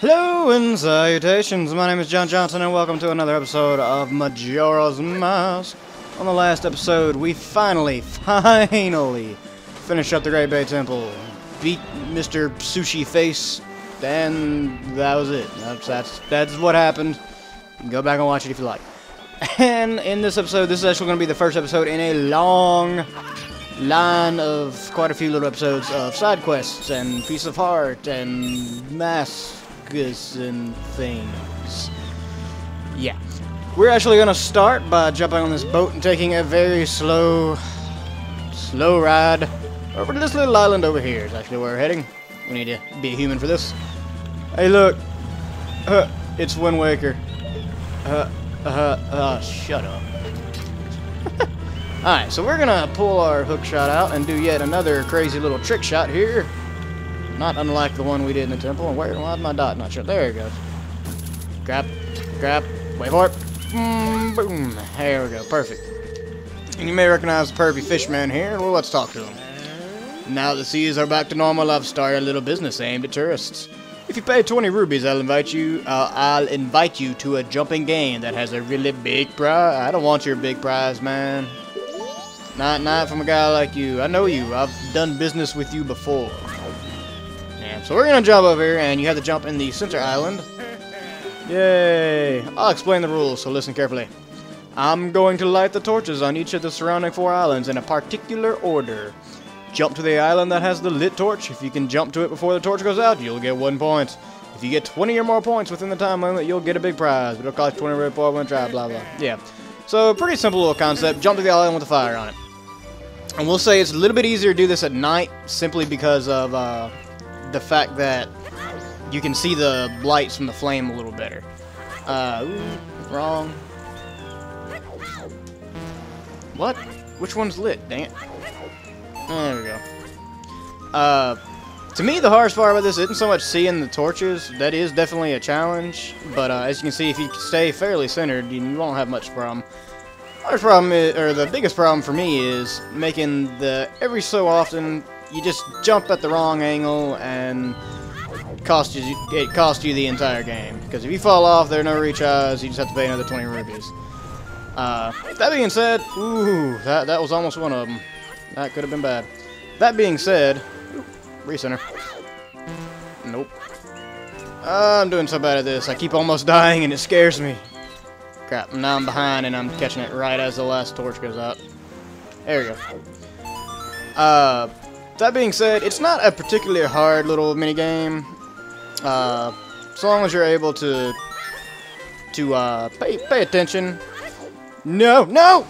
Hello and salutations, my name is John Johnson and welcome to another episode of Majora's Mask. On the last episode, we finally finished up the Great Bay Temple, beat Mr. Sushi Face, and that was it. That's what happened. You can go back and watch it if you like. And in this episode, this is actually going to be the first episode in a long line of quite a few little episodes of side quests and Piece of Heart and masks and things. Yeah. We're actually gonna start by jumping on this boat and taking a very slow ride over to this little island over here is actually where we're heading. We need to be a human for this. Hey look! It's Wind Waker. Shut up. Alright, so we're gonna pull our hook shot out and do yet another crazy little trick shot here. Not unlike the one we did in the temple. And why's my dot not sure? There it goes. Grab, wait for it. Boom. There we go. Perfect. And you may recognize the pervy fishman here. Well, let's talk to him. Now the seas are back to normal, I've started a little business aimed at tourists. If you pay 20 rubies, I'll invite you to a jumping game that has a really big prize. I don't want your big prize, man. Not from a guy like you. I know you. I've done business with you before. So we're gonna jump over here, and you have to jump in the center island. Yay! I'll explain the rules, so listen carefully. I'm going to light the torches on each of the surrounding 4 islands in a particular order. Jump to the island that has the lit torch. If you can jump to it before the torch goes out, you'll get 1 point. If you get 20 or more points within the time limit, you'll get a big prize. But it'll cost 20 red for one try, blah blah. Yeah. So pretty simple little concept. Jump to the island with a fire on it. And we'll say it's a little bit easier to do this at night, simply because of the fact that you can see the lights from the flame a little better. Wrong. What? Which one's lit? Dang it. There we go. To me, the hardest part about this isn't so much seeing the torches. That is definitely a challenge. But as you can see, if you stay fairly centered, you won't have much problem. The biggest problem for me is making every so often you just jump at the wrong angle and it costs you the entire game. Because if you fall off, there are no retries. You just have to pay another 20 rupees. That being said, ooh, that was almost one of them. That could have been bad. That being said, recenter. Nope. I'm doing so bad at this. I keep almost dying and it scares me. Crap, now I'm behind and I'm catching it right as the last torch goes out. There we go. That being said, it's not a particularly hard little mini game. So long as you're able to pay attention. No!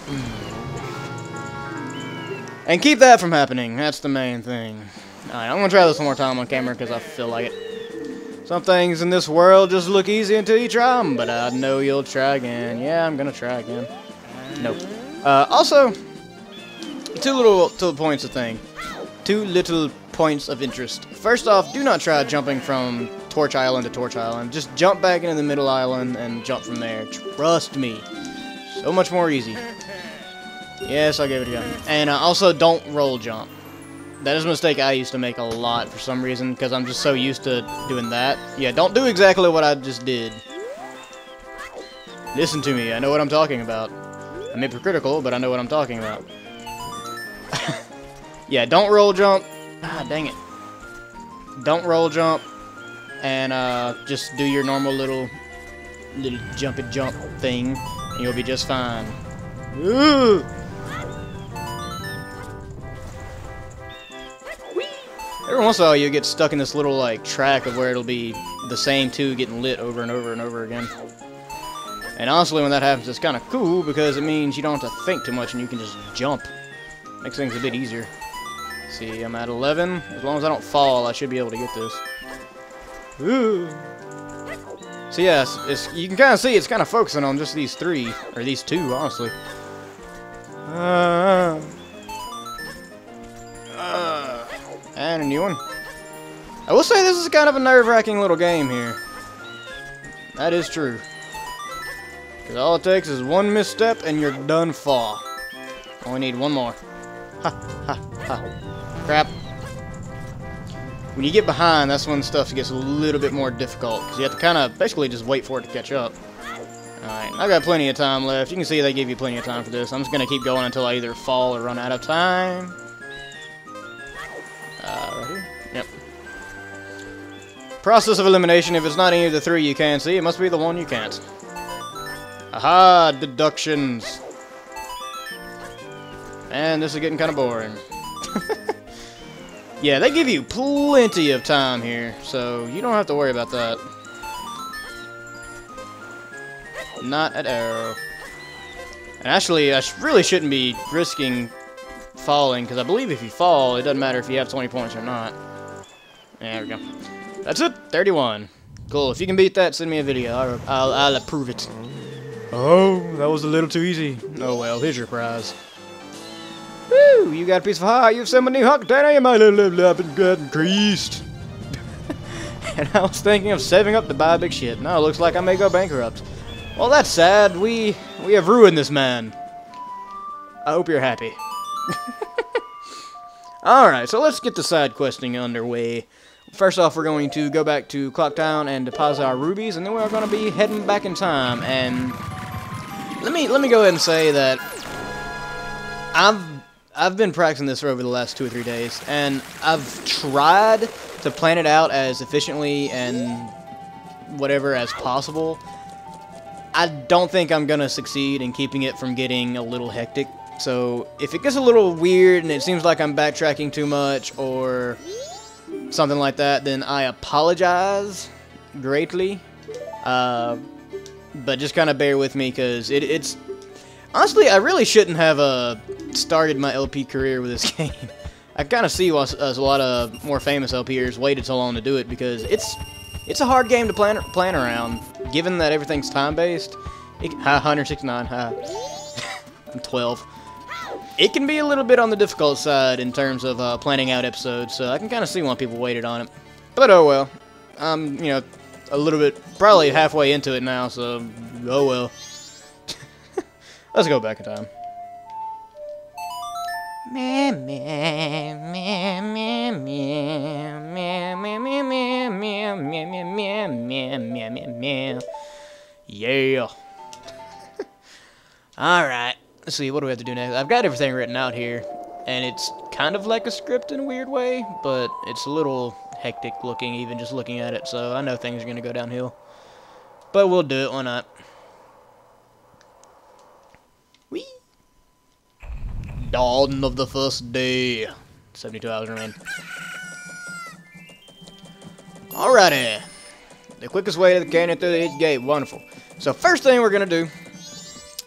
And keep that from happening. That's the main thing. Alright, I'm gonna try this one more time on camera because I feel like it. Some things in this world just look easy until you try them, but I know you'll try again. Yeah, I'm gonna try again. Nope. Also, two little points of thing. 2 little points of interest. First off, do not try jumping from Torch Island to Torch Island. Just jump back into the middle island and jump from there. Trust me. So much more easy. Yes, I'll give it a go. And also, don't roll jump. That is a mistake I used to make a lot for some reason, because I'm just so used to doing that. Yeah, don't do exactly what I just did. Listen to me, I know what I'm talking about. I'm hypocritical, but I know what I'm talking about. Yeah, don't roll jump. Ah, dang it. Don't roll jump. And just do your normal little jumpy jump thing. And you'll be just fine. Ooh. Every once in a while you get stuck in this little like track of where it'll be the same 2 getting lit over and over and over again. And honestly, when that happens, it's kind of cool because it means you don't have to think too much and you can just jump. Makes things a bit easier. See, I'm at 11. As long as I don't fall, I should be able to get this. Ooh. So yeah, you can kind of see it's kind of focusing on just these 3, or these 2, honestly. And a new one. I will say this is kind of a nerve-wracking little game here. That is true. Because all it takes is 1 misstep and you're done for. Only need 1 more. Ha, ha, ha. Crap. when you get behind, that's when stuff gets a little bit more difficult, because you have to kind of basically just wait for it to catch up. Alright, I've got plenty of time left. You can see they give you plenty of time for this. I'm just going to keep going until I either fall or run out of time. Right here. Yep. Process of elimination. If it's not any of the three you can see, it must be the one you can't. Aha! Deductions. And this is getting kind of boring. Yeah, they give you plenty of time here, so you don't have to worry about that. Not at all. And actually, I really shouldn't be risking falling, because I believe if you fall, it doesn't matter if you have 20 points or not. There we go. That's it! 31. Cool. If you can beat that, send me a video. I'll approve it. Oh, that was a little too easy. Oh well, here's your prize. Woo! You got a piece of heart. You've sent me new heart container. My little level up and got increased. And I was thinking of saving up to buy big shit. Now it looks like I may go bankrupt. Well, that's sad. We have ruined this man. I hope you're happy. Alright, so let's get the side questing underway. First off, we're going to go back to Clock Town and deposit our rubies, and then we're going to be heading back in time. And let me go ahead and say that I've been practicing this for over the last 2 or 3 days, and I've tried to plan it out as efficiently and whatever as possible. I don't think I'm gonna succeed in keeping it from getting a little hectic. So if it gets a little weird and it seems like I'm backtracking too much or something like that, then I apologize greatly. But just kind of bear with me, because it's honestly, I really shouldn't have started my LP career with this game. I kind of see why a lot of more famous LPers waited so long to do it, because it's a hard game to plan around, given that everything's time-based. 169, I'm 12. It can be a little bit on the difficult side in terms of planning out episodes, so I can kind of see why people waited on it. But oh well. I'm, you know, a little bit, probably halfway into it now, so oh well. Let's go back in time. Yeah. Alright. Let's see, what do we have to do next? I've got everything written out here, and it's kind of like a script in a weird way, but it's a little hectic looking, even just looking at it, so I know things are going to go downhill. But we'll do it, why not? Whee! Dawn of the first day. 72 hours remain. Alrighty. The quickest way to the canyon through the gate. Wonderful. So first thing we're going to do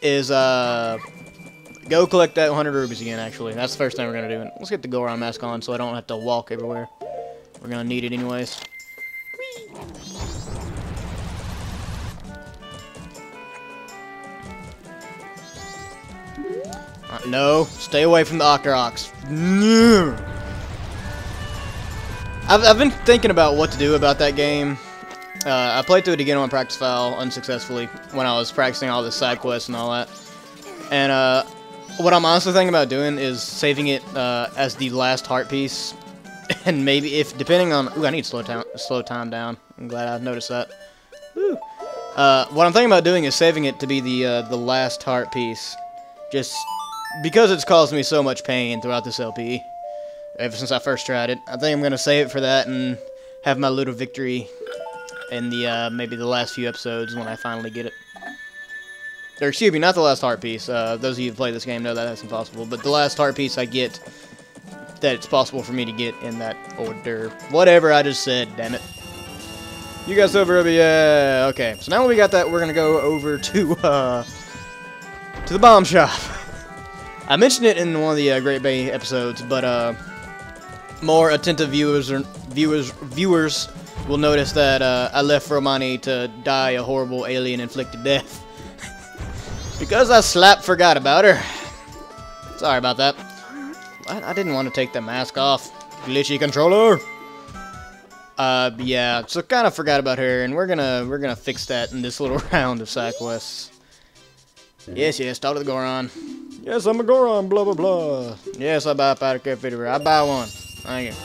is go collect that 100 rubies again, actually. That's the first thing we're going to do. Let's get the Goron mask on so I don't have to walk everywhere. We're going to need it anyways. Whee! No, stay away from the Octoroks. No. I've been thinking about what to do about that game. I played through it again on practice file unsuccessfully when I was practicing all the side quests and all that. And what I'm honestly thinking about doing is saving it as the last heart piece. And maybe if, depending on... Ooh, I need to slow time down. I'm glad I noticed that. Woo. What I'm thinking about doing is saving it to be the last heart piece. Just because it's caused me so much pain throughout this LP. Ever since I first tried it. I think I'm going to save it for that and have my little victory in the maybe the last few episodes when I finally get it. Or excuse me, not the last heart piece. Those of you who play this game know that that's impossible. But the last heart piece I get that it's possible for me to get in that order. Whatever I just said, damn it. You got silver ruby, yeah. Okay, so now that we got that, we're going to go over to the bomb shop. I mentioned it in one of the Great Bay episodes, but more attentive viewers will notice that I left Romani to die a horrible alien-inflicted death. Because I forgot about her. Sorry about that. I didn't want to take the mask off. Glitchy controller. Yeah, so kind of forgot about her, and we're gonna fix that in this little round of side quests. Yes, talk to the Goron. Yes, I'm a Goron, blah, blah, blah. Yes, I buy a powder cafe. I buy one. Thank you.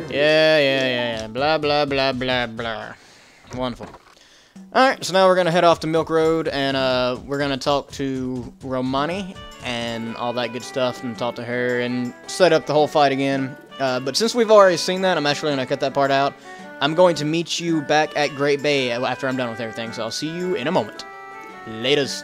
Yeah. Blah, blah, blah, blah, blah. Wonderful. Alright, so now we're going to head off to Milk Road, and we're going to talk to Romani and all that good stuff, and talk to her, and set up the whole fight again. But since we've already seen that, I'm actually going to cut that part out. I'm going to meet you back at Great Bay after I'm done with everything, so I'll see you in a moment. Laters.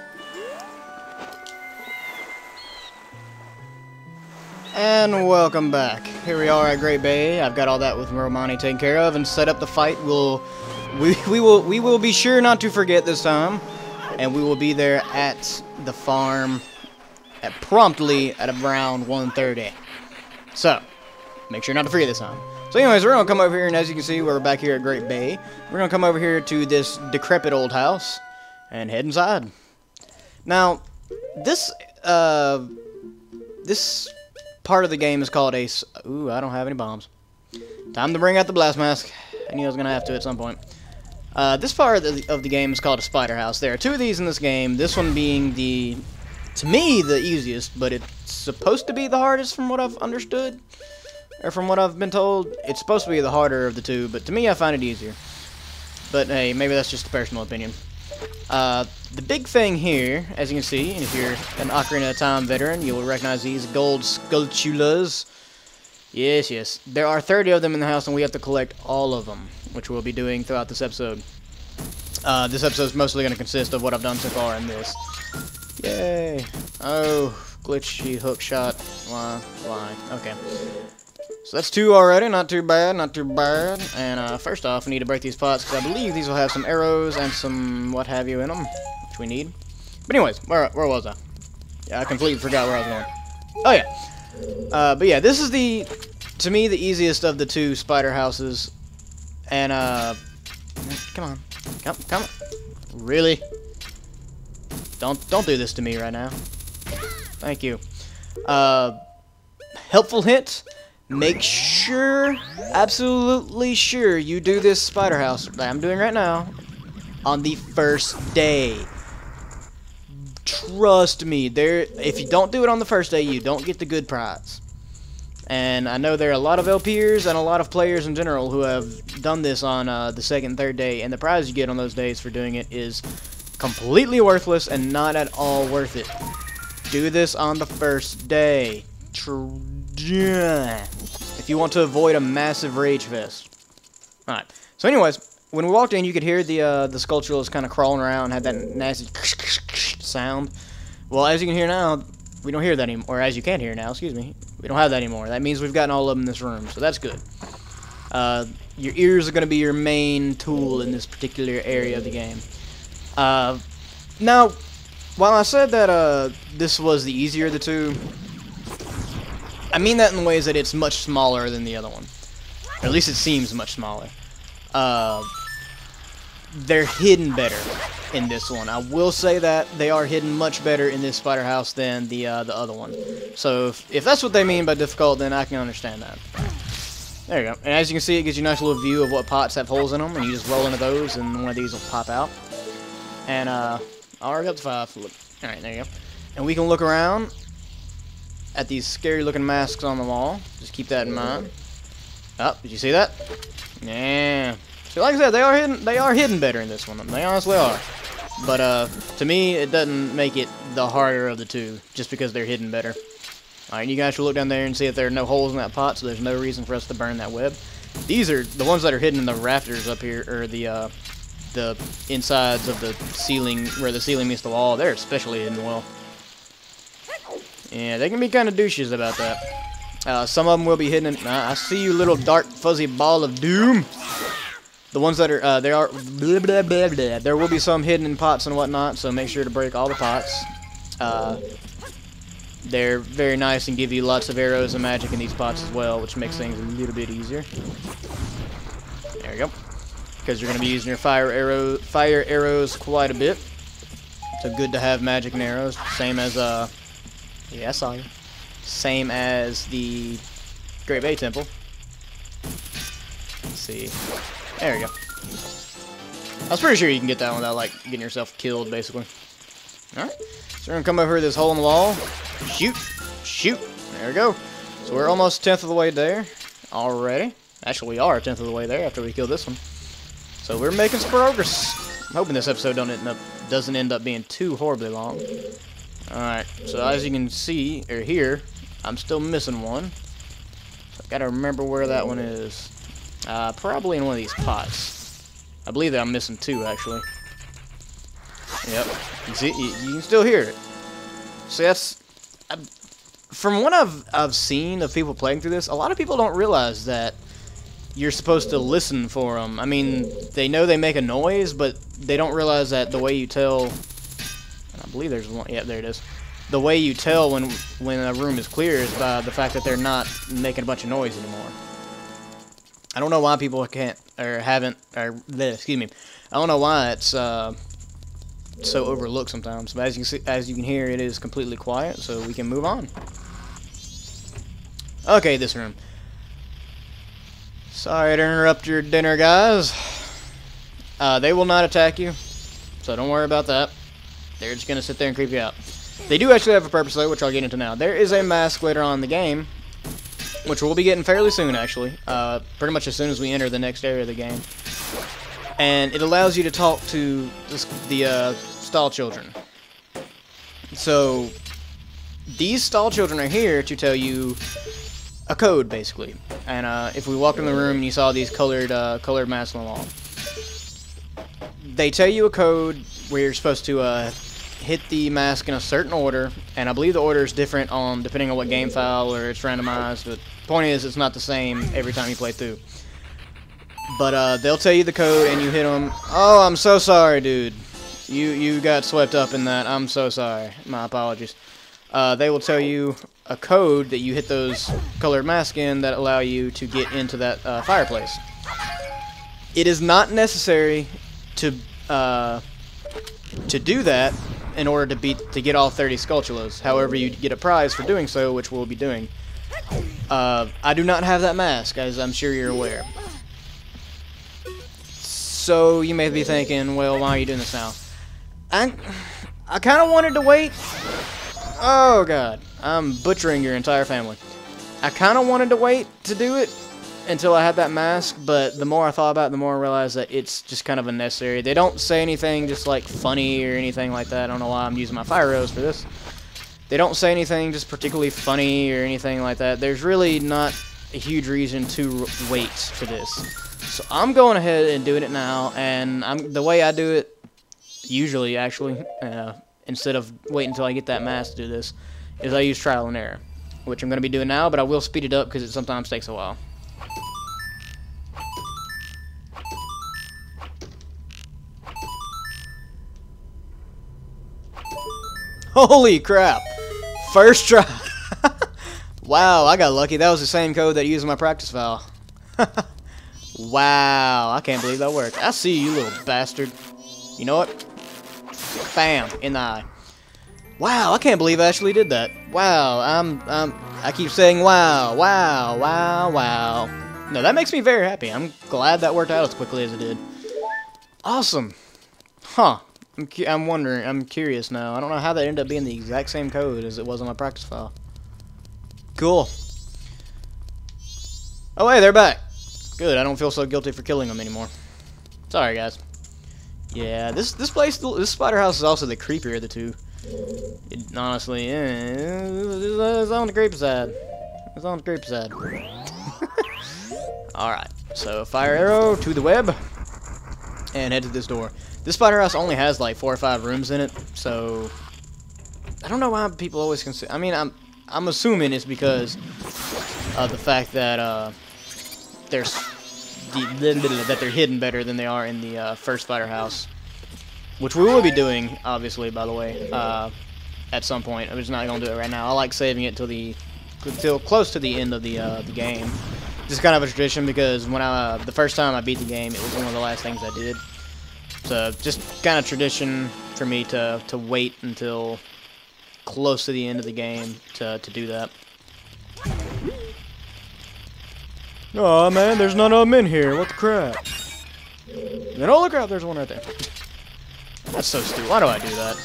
And welcome back. Here we are at Great Bay. I've got all that with Romani taken care of, and set up the fight. We will be sure not to forget this time, and we will be there at the farm promptly at around 1:30. So make sure not to forget this time. So anyways, we're gonna come over here, and as you can see, we're back here at Great Bay. We're gonna come over here to this decrepit old house and head inside. Now, this part of the game is called a... Ooh, I don't have any bombs. Time to bring out the blast mask. I knew I was gonna have to at some point. This part of the game is called a spider house. There are two of these in this game. This one being to me, the easiest, but it's supposed to be the hardest from what I've understood. Or from what I've been told. It's supposed to be the harder of the two, but to me I find it easier. But hey, maybe that's just a personal opinion. The big thing here, as you can see, and if you're an Ocarina of Time veteran, you will recognize these gold sculptulas. Yes. There are 30 of them in the house, and we have to collect all of them, which we'll be doing throughout this episode. This episode is mostly going to consist of what I've done so far in this. Yay! Oh, glitchy hook shot. Why? Okay. So that's 2 already. Not too bad. And first off, we need to break these pots, because I believe these will have some arrows and some what have you in them, which we need. But anyways, where was I? Yeah, I completely forgot where I was going. Oh yeah. But yeah, this is to me, the easiest of the 2 spider houses. And come on. Really? Don't do this to me right now. Thank you. Helpful hint. Make sure, absolutely sure, you do this spider house that I'm doing right now on the first day. Trust me, if you don't do it on the first day, you don't get the good prize. And I know there are a lot of LPers and a lot of players in general who have done this on the 2nd and 3rd day, and the prize you get on those days for doing it is completely worthless and not at all worth it. Do this on the first day. If you want to avoid a massive rage fest. Alright, so anyways, when we walked in, you could hear the sculpturals kind of crawling around, had that nasty sound. Well, as you can hear now, we don't hear that anymore. Or as you can hear now, excuse me. We don't have that anymore. That means we've gotten all of them in this room, so that's good. Your ears are going to be your main tool in this particular area of the game. Now, while I said that this was the easier of the 2, I mean that in ways that it's much smaller than the other one. Or at least it seems much smaller. They're hidden better in this one. I will say that they are hidden much better in this spider house than the other one. So if that's what they mean by difficult, then I can understand that. There you go. And as you can see, it gives you a nice little view of what pots have holes in them, and you just roll into those, and one of these will pop out. And I already got the 5. Look. All right, there you go. And we can look around at these scary-looking masks on the wall. Just keep that in mind. Oh, did you see that? Yeah. So like I said, they are hidden better in this one. They honestly are. But to me, it doesn't make it the harder of the 2, just because they're hidden better. Alright, you guys should look down there and see if there are no holes in that pot, so there's no reason for us to burn that web. These are the ones that are hidden in the rafters up here, or the insides of the ceiling, where the ceiling meets the wall. They're especially hidden well. Yeah, they can be kind of douches about that. Some of them will be hidden in... I see you, little dark, fuzzy ball of doom. The ones that are... there will be some hidden in pots and whatnot, so make sure to break all the pots. They're very nice and give you lots of arrows and magic in these pots as well, which makes things a little bit easier. There we go. Because you're going to be using your fire arrows quite a bit. So good to have magic and arrows. Same as... yeah, I saw you. Same as the Great Bay Temple. Let's see. There we go. I was pretty sure you can get that one without, like, getting yourself killed, basically. Alright. So we're going to come over this hole in the wall. Shoot. Shoot. There we go. So we're almost 1/10 of the way there already. Actually, we are a tenth of the way there after we kill this one. So we're making some progress. I'm hoping this episode doesn't end up being too horribly long. Alright, so as you can see, or hear, I'm still missing one. So I've got to remember where that one is. Probably in one of these pots. I believe that I'm missing 2, actually. Yep. You see, you can still hear it. So that's... from what I've seen of people playing through this, a lot of people don't realize that you're supposed to listen for them. I mean, they know they make a noise, but they don't realize that the way you tell... I believe there's one. Yeah, there it is. The way you tell when a room is clear is by the fact that they're not making a bunch of noise anymore. I don't know why people can't or haven't or excuse me. I don't know why it's so overlooked sometimes. But as you can hear, it is completely quiet, so we can move on. Okay, this room. Sorry to interrupt your dinner, guys. They will not attack you, so don't worry about that. They're just going to sit there and creep you out. They do actually have a purpose, though, which I'll get into now. There is a mask later on in the game, which we'll be getting fairly soon, actually. Pretty much as soon as we enter the next area of the game. And it allows you to talk to the stall children. So, these stall children are here to tell you a code, basically. And if we walked in the room and you saw these colored masks on the wall, they tell you a code where you're supposed to hit the mask in a certain order, and I believe the order is different depending on what game file or it's randomized, but the point is it's not the same every time you play through. But they'll tell you the code and you hit them. Oh, I'm so sorry, dude. You got swept up in that. I'm so sorry. My apologies. They will tell you a code that you hit those colored masks in that allow you to get into that fireplace. It is not necessary to do that in order to get all 30 Skulltulas. However, you get a prize for doing so, which we'll be doing. I do not have that mask, as I'm sure you're aware. So you may be thinking, well, why are you doing this now? I kind of wanted to wait. Oh god, I'm butchering your entire family. I kind of wanted to wait to do it until I had that mask, but the more I thought about it, the more I realized that it's just kind of unnecessary. They don't say anything just like funny or anything like that. I don't know why I'm using my fire rose for this. They don't say anything just particularly funny or anything like that. There's really not a huge reason to wait for this. So I'm going ahead and doing it now, and the way I do it, usually actually, instead of waiting until I get that mask to do this, is I use trial and error, which I'm going to be doing now, but I will speed it up because it sometimes takes a while. Holy crap! First try! Wow, I got lucky. That was the same code that I used in my practice file. Wow, I can't believe that worked. I see you, little bastard. You know what? Bam! In the eye. Wow, I can't believe I actually did that. Wow, I keep saying wow, wow, wow, wow. No, that makes me very happy. I'm glad that worked out as quickly as it did. Awesome. Huh. I'm wondering, I'm curious now. I don't know how that ended up being the exact same code as it was on my practice file. Cool. Oh, hey, they're back. Good, I don't feel so guilty for killing them anymore. Sorry, guys. Yeah, this spider house is also the creepier of the two. It, honestly, it's on the creepy side. It's on the creepy side. Alright, so fire arrow to the web, and head to this door. This spider house only has like 4 or 5 rooms in it, so I don't know why people always consider. I mean, I'm assuming it's because of the fact that they're hidden better than they are in the first spider house, which we will be doing, obviously. By the way, at some point. I'm just not gonna do it right now. I like saving it till close to the end of the game. Just kind of a tradition because when the first time I beat the game, it was one of the last things I did. So just kind of tradition for me to wait until close to the end of the game to do that. Oh man, there's none of them in here. What the crap? And oh look out, there's one right there. That's so stupid. Why do I do that?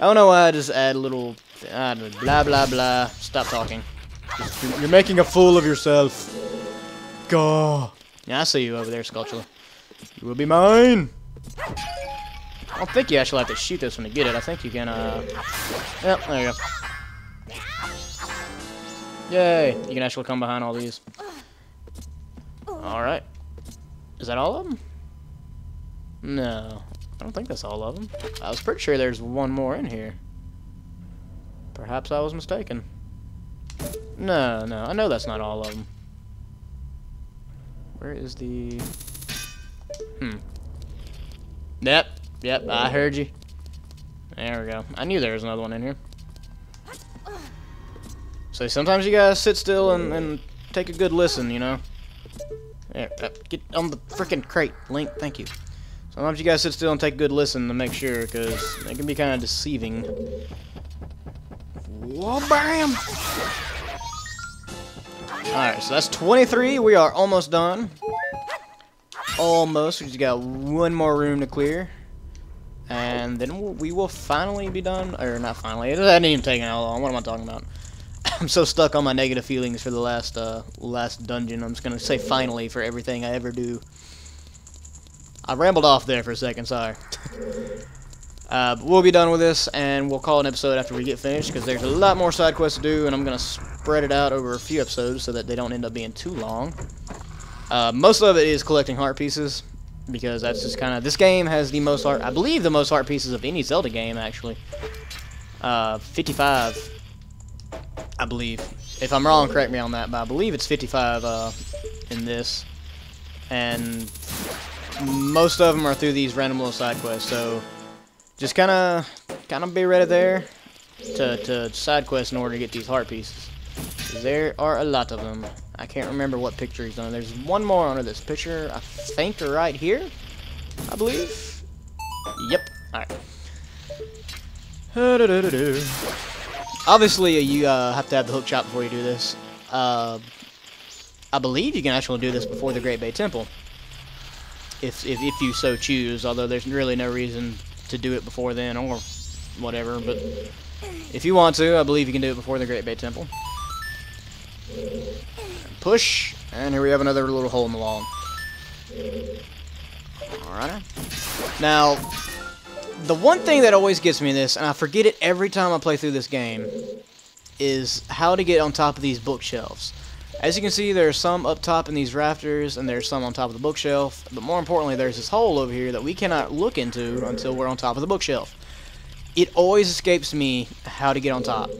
I don't know why I just add a little blah blah blah. Stop talking. You're making a fool of yourself. go. Yeah, I see you over there, Sculptula. You will be mine. I don't think you actually have to shoot this one to get it. I think you can, Yep, there you go. Yay. You can actually come behind all these. Alright. Is that all of them? No. I don't think that's all of them. I was pretty sure there's one more in here. Perhaps I was mistaken. No, I know that's not all of them. Where is the... Yep, I heard you. There we go. I knew there was another one in here. So sometimes you guys sit still and take a good listen, you know? There, get on the frickin' crate, Link, thank you. Sometimes you guys sit still and take a good listen to make sure, because it can be kind of deceiving. Whoa, bam! Alright, so that's 23. We are almost done. Almost. We just got one more room to clear. And then we will finally be done. Or not finally. It hasn't even taken how long. What am I talking about? I'm so stuck on my negative feelings for the last dungeon. I'm just going to say finally for everything I ever do. I rambled off there for a second. Sorry. But we'll be done with this, and we'll call an episode after we get finished, because there's a lot more side quests to do, and I'm going to spread it out over a few episodes so that they don't end up being too long. Most of it is collecting heart pieces, because that's just kind of... This game has the most heart... I believe the most heart pieces of any Zelda game, actually. 55, I believe. If I'm wrong, correct me on that, but I believe it's 55 in this. And most of them are through these random little side quests, so... Just kind of be ready there to side quest in order to get these heart pieces. There are a lot of them. I can't remember what picture he's on. There's one more under this picture, I think, right here, I believe. Yep. Alright. Obviously, you have to have the hook shot before you do this. I believe you can actually do this before the Great Bay Temple. If you so choose, although there's really no reason to do it before then or whatever, but if you want to, I believe you can do it before the Great Bay Temple. Push, and here we have another little hole in the wall. Alright. Now, the one thing that always gets me in this, and I forget it every time I play through this game, is how to get on top of these bookshelves. As you can see, there's some up top in these rafters, and there's some on top of the bookshelf, but more importantly, there's this hole over here that we cannot look into until we're on top of the bookshelf. It always escapes me how to get on top.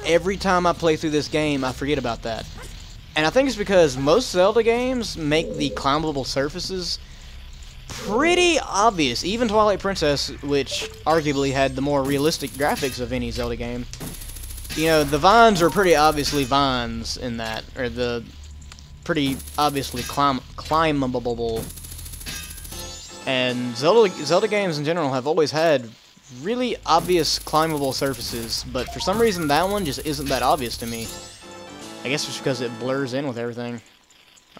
Every time I play through this game, I forget about that. And I think it's because most Zelda games make the climbable surfaces pretty obvious. Even Twilight Princess, which arguably had the more realistic graphics of any Zelda game, you know, the vines are pretty obviously vines in that, or the pretty obviously climbable. And Zelda games in general have always had really obvious climbable surfaces, but for some reason that one just isn't that obvious to me. I guess it's because it blurs in with everything.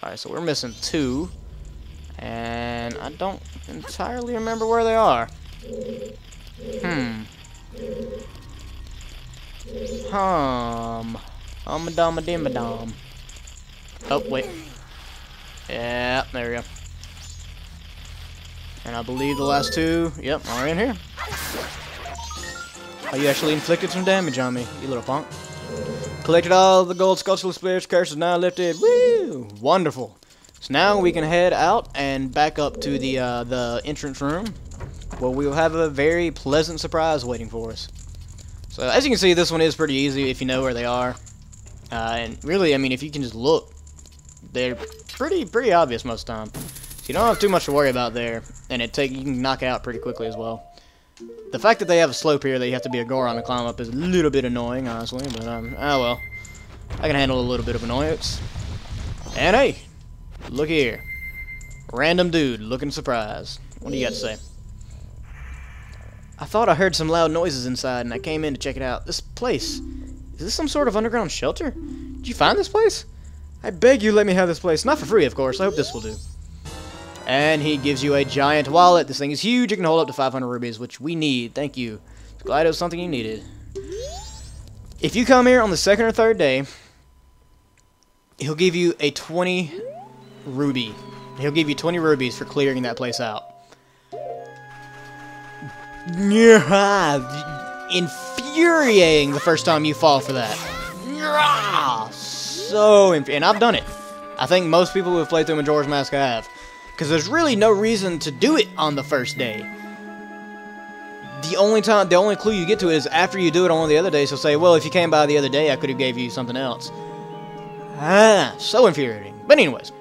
Alright, so we're missing 2, and I don't entirely remember where they are. Dum-a-dum-a-dim-a-dum. Oh, wait. Yeah, there we go. And I believe the last 2, yep, are in here. Oh, you actually inflicted some damage on me, you little punk. Collected all the gold Sculptula Spirits, curse is now lifted. Woo! Wonderful. So now we can head out and back up to the entrance room, where we will have a very pleasant surprise waiting for us. So, as you can see, this one is pretty easy if you know where they are. And really, I mean, if you can just look, they're pretty obvious most of the time. So you don't have too much to worry about there, and you can knock it out pretty quickly as well. The fact that they have a slope here that you have to be a Goron to climb up is a little bit annoying, honestly, but, oh well. I can handle a little bit of annoyance. And hey, look here. Random dude looking surprised. What do you got to say? I thought I heard some loud noises inside, and I came in to check it out. This place, is this some sort of underground shelter? Did you find this place? I beg you let me have this place. Not for free, of course. I hope this will do. And he gives you a giant wallet. This thing is huge. It can hold up to 500 rubies, which we need. Thank you. Glad it was something you needed. If you come here on the 2nd or 3rd day, he'll give you a 20 ruby. He'll give you 20 rubies for clearing that place out. Infuriating the first time you fall for that. So and I've done it. I think most people who have played through Majora's Mask have. Because there's really no reason to do it on the first day. The only clue you get to it is after you do it on one of the other days. He'll say, well, if you came by the other day, I could have gave you something else. So infuriating. But anyways,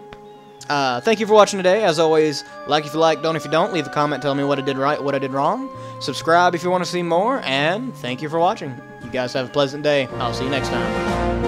thank you for watching today. As always, like if you like, don't if you don't. Leave a comment telling me what I did right, what I did wrong. Subscribe if you want to see more, and thank you for watching. You guys have a pleasant day. I'll see you next time.